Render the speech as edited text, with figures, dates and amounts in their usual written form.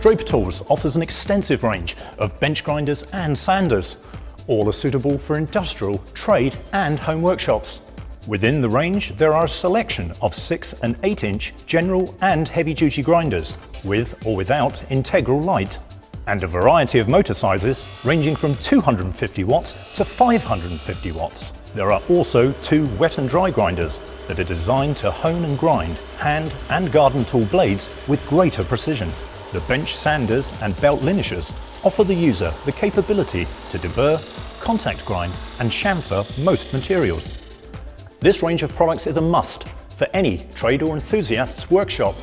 Draper Tools offers an extensive range of bench grinders and sanders. All are suitable for industrial, trade and home workshops. Within the range, there are a selection of 6 and 8 inch general and heavy duty grinders, with or without integral light, and a variety of motor sizes ranging from 250 watts to 550 watts. There are also 2 wet and dry grinders that are designed to hone and grind hand and garden tool blades with greater precision. The bench sanders and belt linishers offer the user the capability to deburr, contact grind and chamfer most materials. This range of products is a must for any trade or enthusiast's workshop.